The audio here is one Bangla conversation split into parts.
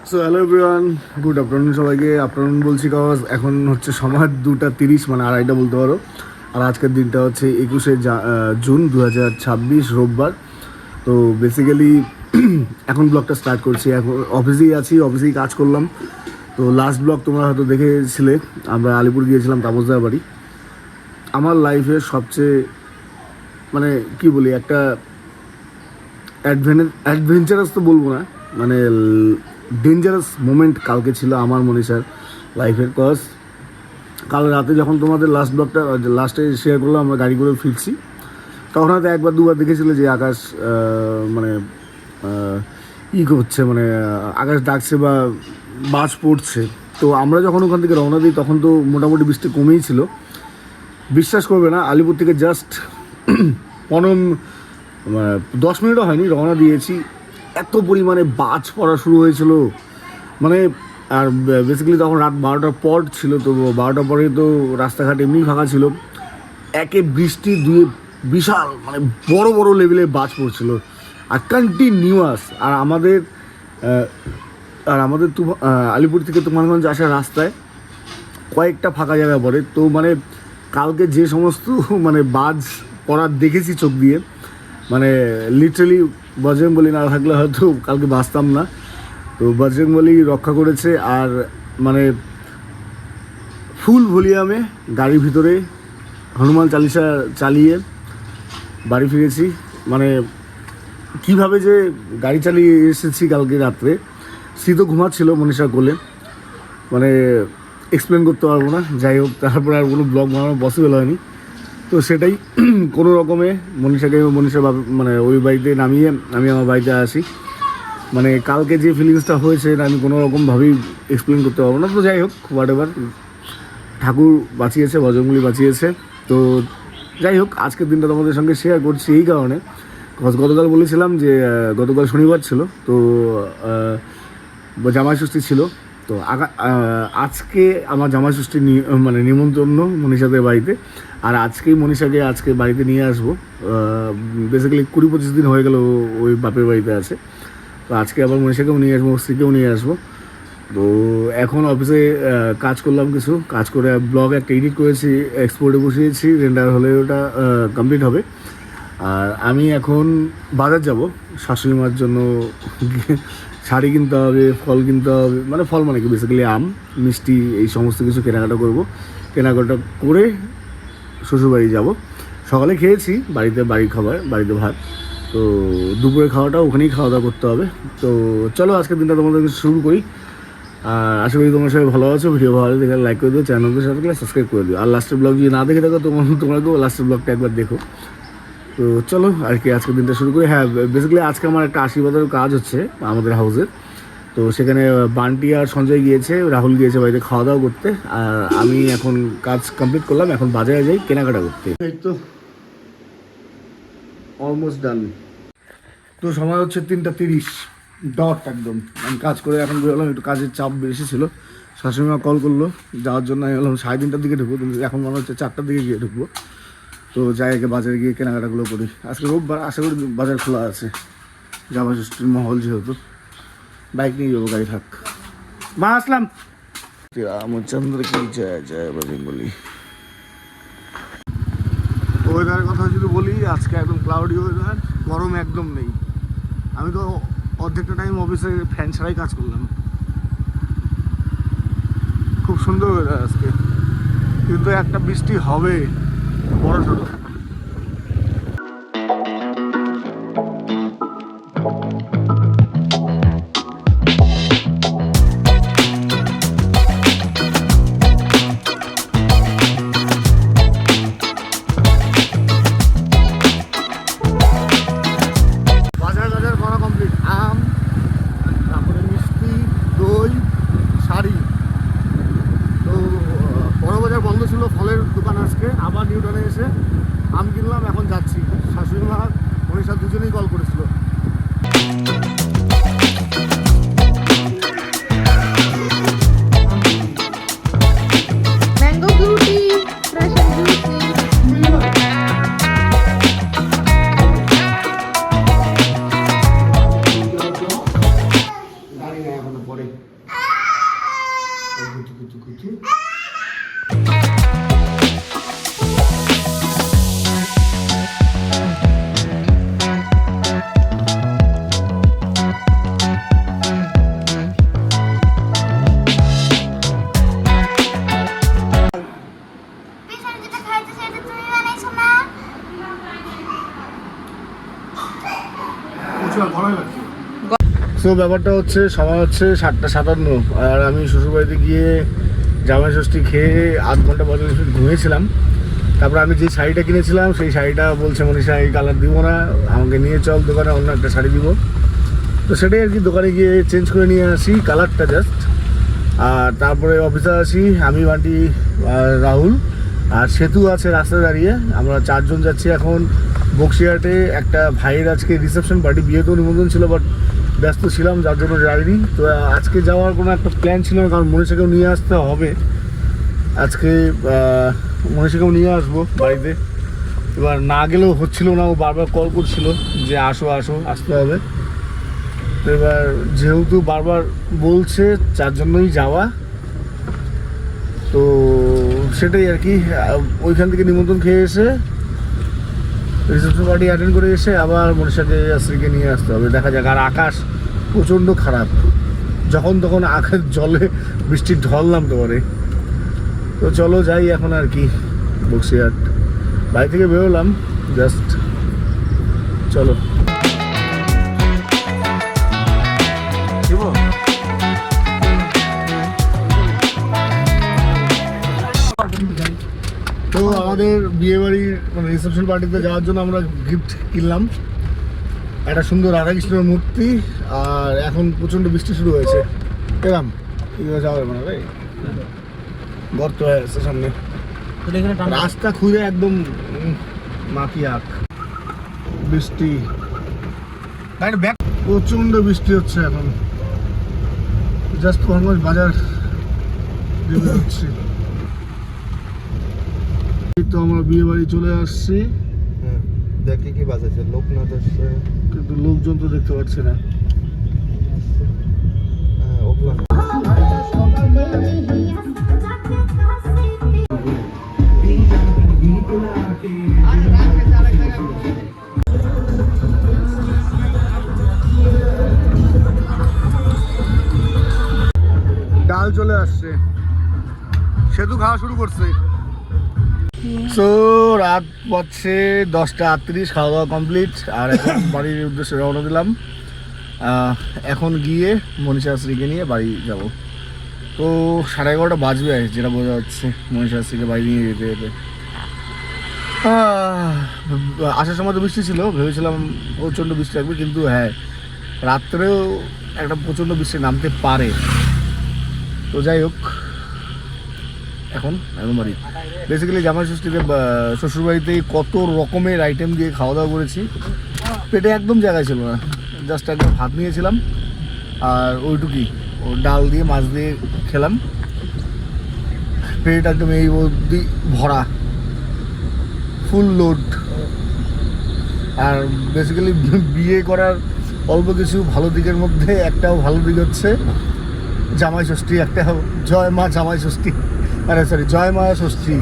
So hello everyone, good afternoon সবাইকে। আফটারনুন বলছি কাজ এখন হচ্ছে সময় 2:30, মানে আড়াইটা বলতে পারো। আর আজকের দিনটা হচ্ছে 21শে জুন 2026 রোববার। তো বেসিক্যালি এখন ব্লগটা স্টার্ট করছি। এখন অফিসেই আছি, অফিসেই কাজ করলাম। তো লাস্ট ব্লগ তোমরা হয়তো দেখেছিলে, আমরা আলিপুর গিয়েছিলাম তাপসদার বাড়ি। আমার লাইফের সবচেয়ে মানে কি বলি, একটা অ্যাডভেঞ্চারাস তো বলবো না, মানে ডেঞ্জারাস মোমেন্ট কালকে ছিল আমার মনীষার লাইফের। কজ কাল রাতে যখন তোমাদের লাস্টে শেয়ার করলাম, আমরা গাড়ি করে ফিরছি, তখন হয়তো একবার দুবার দেখেছিল যে আকাশ মানে করছে, মানে আকাশ ডাকছে বা বাজ পড়ছে। তো আমরা যখন ওখান থেকে রওনা দিই তখন তো মোটামুটি বৃষ্টি কমেই ছিল। বিশ্বাস করবে না, আলিপুর থেকে জাস্ট 10 মিনিটও হয়নি রওনা দিয়েছি, এত পরিমাণে বাজ পড়া শুরু হয়েছিল। মানে আর বেসিক্যালি তখন রাত 12টার পর ছিল, তো 12টার পরে তো রাস্তাঘাট এমনি ফাঁকা ছিল। একে বৃষ্টি দুয়ে বিশাল মানে বড় বড় লেভেলে বাজ পড়ছিল আর কন্টিনিউয়াস। আর আমাদের আলিপুর থেকে তুফানগঞ্জ আসার রাস্তায় কয়েকটা ফাঁকা জায়গা পড়ে। তো মানে কালকে যে সমস্ত মানে বাজ পড়ার দেখেছি চোখ দিয়ে, মানে লিটারালি বজরংবলী না থাকলে হয়তো কালকে বাঁচতাম না। তো বজরংবলী রক্ষা করেছে। আর মানে ফুল ভলিউমে গাড়ির ভিতরে হনুমান চালিসা চালিয়ে বাড়ি ফিরেছি। মানে কিভাবে যে গাড়ি চালিয়ে এসেছি কালকে রাত্রে, শীতও ঘুমাচ্ছিল মনীষা কোলে, মানে এক্সপ্লেন করতে পারবো না। যাই হোক, তারপরে আর কোনো ব্লগ বানানো পসিবল হয়নি। তো সেটাই কোনো রকমে মনীষার মানে ওই বাড়িতে নামিয়ে আমি আমার বাড়িতে আসি। মানে কালকে যে ফিলিংসটা হয়েছে আমি কোনো রকমভাবেই এক্সপ্লেন করতে পারবো না। তো যাই হোক, হোয়াট এভার, ঠাকুর বাঁচিয়েছে, বজরংবলী বাঁচিয়েছে। তো যাই হোক, আজকের দিনটা তোমাদের সঙ্গে শেয়ার করছি এই কারণে, গতকাল বলেছিলাম যে গতকাল শনিবার ছিল, তো জামাই ষষ্ঠী ছিল। তো আজকে আমার জামাই ষষ্ঠী মানে নিমন্ত্রণ মনীষাদের বাড়িতে। আর আজকেই মনীষাকে আজকে বাড়িতে নিয়ে আসবো। বেসিক্যালি 20-25 দিন হয়ে গেল ওই বাপের বাড়িতে আছে। তো আজকে আবার মনীষাকেও নিয়ে আসবো, স্ত্রীকেও নিয়ে আসবো। তো এখন অফিসে কাজ করলাম, কিছু কাজ করে ব্লগ একটা এডিট করেছি, এক্সপোর্টে বসিয়েছি, রেন্ডার হলে ওটা কমপ্লিট হবে। আর আমি এখন বাজার যাব শাশুড়ি মার জন্য, শাড়ি কিনতে হবে, ফল কিনতে হবে, মানে ফল মানে কি বেসিক্যালি আম, মিষ্টি, এই সমস্ত কিছু কেনাকাটা করব। কেনাকাটা করে শ্বশুরবাড়ি যাব। সকালে খেয়েছি বাড়িতে, বাড়ির খাবার, বাড়িতে ভাত। তো দুপুরে খাওয়াটা ওখানেই খাওয়া দাওয়া করতে হবে। তো চলো আজকের দিনটা তোমাদের শুরু করি। আর আশা করি তোমার সবাই ভালো আছো। ভিডিও ভালো দেখে লাইক করে দিও, চ্যানেলকে সাবস্ক্রাইব করে দিও। আর লাস্টের ব্লগ যদি না দেখে থাকো তোমরাকেও লাস্টের ব্লগটা একবার দেখো। তো চলো আর কি আজকের দিনটা শুরু করি। হ্যাঁ, বেসিক্যালি আজকে আমার একটা আশীর্বাদের কাজ হচ্ছে আমাদের হাউসের। তো সেখানে বান্টি আর সঞ্জয় গিয়েছে, রাহুল গিয়েছে বাড়িতে খাওয়া দাওয়া করতে। আর আমি এখন কাজ কমপ্লিট করলাম, এখন বাজারে যাই কেনাকাটা করতে। এই তো অলমোস্ট ডান। তো সময় হচ্ছে 3:30 ডট একদম। আমি কাজ করে এখন বেরোলাম, একটু কাজের চাপ বেশি ছিল। শাশুড়িমা কল করলো যাওয়ার জন্য, আমি বললাম 3:30টার দিকে ঢুকবো, কিন্তু এখন মনে হচ্ছে 4টার দিকে গিয়ে ঢুকবো। তো যাই আগে বাজারে গিয়ে কেনাকাটাগুলো করি। আজকে রোববার, আশা করি বাজার খোলা আছে, জামা ষষ্ঠীর মহল যেহেতু। বাইক নিয়ে যাবো, গাড়ি থাক। মা আসলাম। রামচন্দ্র কি জয় জয় বজরংবলী। ওয়েদারের কথা যদি বলি, আজকে একদম ক্লাউডি ওয়েদার, গরম একদম নেই। আমি তো অর্ধেকটা টাইম অফিসে ফ্যান ছাড়াই কাজ করলাম। খুব সুন্দর ওয়েদার আজকে, কিন্তু একটা বৃষ্টি হবে বড় সড়ো। বাজার করা কমপ্লিট। আম, তারপরে মিষ্টি, দই, শাড়ি। তো বড় বাজার বন্ধ ছিল, ফলের দোকান আজকে আবার নিউটনে এসে তো ব্যাপারটা হচ্ছে সময় হচ্ছে 7:57 আর আমি শ্বশুরবাড়িতে গিয়ে জামাই ষষ্ঠী খেয়ে 8 ঘন্টা 45 মিনিট ঘুমিয়েছিলাম। তারপর আমি যে শাড়িটা কিনেছিলাম সেই শাড়িটা বলছে মনীষা এই কালার দিব না, আমাকে নিয়ে চল দোকানে, অন্য একটা শাড়ি দিব। তো সেটাই আর কি, দোকানে গিয়ে চেঞ্জ করে নিয়ে আসি কালারটা জাস্ট। আর তারপরে অফিসে আসি আমি, বান্টি, রাহুল আর সেতু আছে রাস্তায় দাঁড়িয়ে। আমরা 4 জন যাচ্ছি এখন বক্সিয়াটে। একটা ভাইয়ের আজকে রিসেপশন পার্টি, বিয়েতেও নিমন্ত্রণ ছিল বাট ব্যস্ত ছিলাম যার জন্য যাইনি। তো আজকে যাওয়ার কোনো একটা প্ল্যান ছিল না, কারণ মনীষাকেও নিয়ে আসতে হবে আজকে। মনীষাকেও নিয়ে আসবো বাড়িতে। এবার না গেলেও হচ্ছিল না, ও বারবার কল করছিল যে আসো আসো, আসতে হবে। তো এবার যেহেতু বারবার বলছে যার জন্যই যাওয়া, তো সেটাই আর কি। ওইখান থেকে নিমন্ত্রণ খেয়ে এসে রিসেপশন পার্টি অ্যাটেন্ড করে এসে আবার মনীষাকে আশ্রীকে নিয়ে আসতে হবে। দেখা যাক। আর আকাশ প্রচণ্ড খারাপ, যখন তখন আকাশ জলে বৃষ্টির ঢল নামতে পারে। তো চলো যাই এখন আর কি বক্সিয়াট। বাড়ি থেকে বেরোলাম জাস্ট, চলো। তো আমাদের বিয়েবাড়ির মানে রিসেপশন পার্টিতে যাওয়ার জন্য আমরা গিফট কিনলাম, একটা সুন্দর রাধাকৃষ্ণের মূর্তি। আর এখন প্রচণ্ড বৃষ্টি শুরু হয়েছে, এরকম যাওয়া যাবে না ভাই, গর্ত হয়ে আছে সামনে, রাস্তা খুঁজে একদম মাটি আঁক বৃষ্টি, প্রচণ্ড বৃষ্টি হচ্ছে এখন। জাস্ট কর্মজ বাজার দিতে হচ্ছে। তো আমরা বিয়ে বাড়ি চলে আসছি। দেখি কি বাজাচ্ছে, লোক না আসছে, কিন্তু লোকজন তো দেখতে পাচ্ছি না। ডাল চলে আসছে, সেতু খাওয়া শুরু করছে। সো রাত বাজছে 10:38, খাওয়া দাওয়া কমপ্লিট। আর এখন বাড়ির উদ্দেশ্যে রওনা দিলাম। এখন গিয়ে মনীষা শ্রীকে নিয়ে বাড়ি যাব। তো 11:30 বাজবে যেটা বোঝা যাচ্ছে মনীষা শ্রীকে বাড়ি নিয়ে যেতে যেতে। আসার সময় তো বৃষ্টি ছিল, ভেবেছিলাম প্রচণ্ড বৃষ্টি থাকবে, কিন্তু হ্যাঁ রাত্রেও একটা প্রচণ্ড বৃষ্টি নামতে পারে। তো যাই হোক, এখন বাড়ি। বেসিক্যালি জামাই ষষ্ঠীতে শ্বশুরবাড়িতে কত রকমের আইটেম দিয়ে খাওয়া দাওয়া করেছি, পেটে একদম জায়গায় ছিল না। জাস্ট একদম ভাত নিয়েছিলাম আর ওইটুকুই, ও ডাল দিয়ে মাছ দিয়ে খেলাম। পেট একদম এই অবধি ভরা, ফুল লোড। আর বেসিক্যালি বিয়ে করার অল্প কিছু ভালো দিকের মধ্যে একটাও ভালো দিক হচ্ছে জামাই ষষ্ঠী। একটা জয় মা জামাই ষষ্ঠী, আরে সরি জয় মা ষষ্ঠী,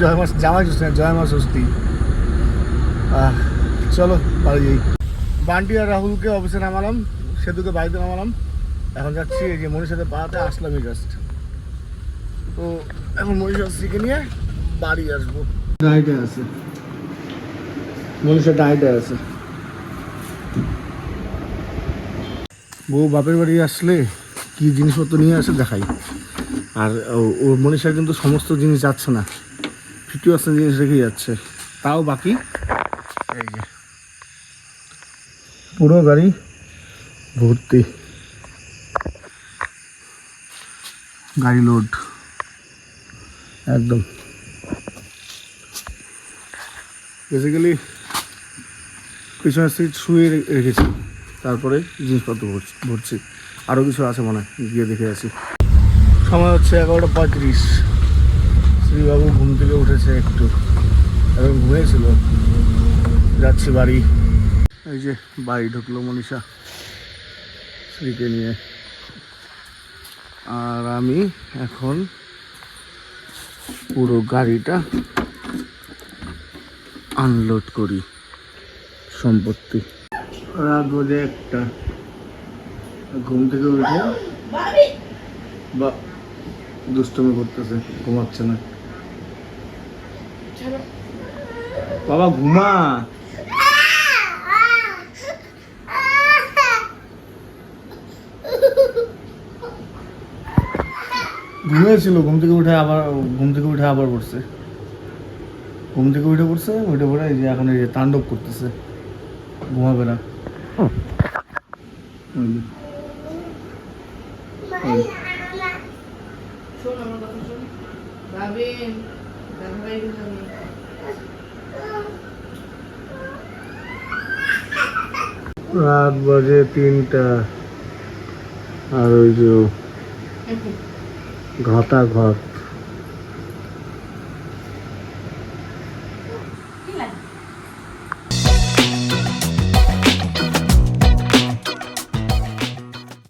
জয় মা জামাই ষষ্ঠী না, জয় মা ষষ্ঠী। চলো বাড়ি যাই। বান্টি আর রাহুলকে অফিসে নামালাম, সেতুকে বাড়িতে নামালাম। এখন যাচ্ছি এই যে মনীষাতে পাড়াতে আসলামই জাস্ট। তো এখন মনীষা শ্রীকে নিয়ে বাড়ি আসবো। ডায়েটে আছে মনীষা, ডায়েটে আছে। বউ বাপের বাড়ি আসলে কি জিনিসপত্র নিয়ে আসে দেখাই। আর ও মনীষার কিন্তু সমস্ত জিনিস যাচ্ছে না, 50% জিনিস রেখে যাচ্ছে, তাও বাকি। এই যে পুরো গাড়ি ভর্তি, গাড়ি লোড একদম। বেসিক্যালি পিছনের সিট শুয়ে রেখেছি, তারপরে জিনিসপত্র ভরছি। আরও কিছু আছে মনে হয়, গিয়ে দেখে আসি। সময় হচ্ছে 11:35। শ্রীবাবু ঘুম থেকে উঠেছে একটু, এবং ঘুমিয়েছিল। যাচ্ছি বাড়ি। এই যে বাড়ি ঢুকলো মনীষা শ্রীকে নিয়ে। আর আমি এখন পুরো গাড়িটা আনলোড করি সম্পত্তি। রাত বাজে 1টা। ঘুম থেকে উঠে বা দুষ্টমি করতেছে, ঘুমাচ্ছে না। বাবা ঘুমা, ঘুমিয়েছিল, ঘুম থেকে উঠে আবার পড়ছে, উঠে পড়ে এই যে এখন এই যে তাণ্ডব করতেছে, ঘুমাবে না। শোন আমার কথা শোন ভাবেন দাদাভাই আমি রাত বাজে 3টা, আর ওই যে ঘটা ঘর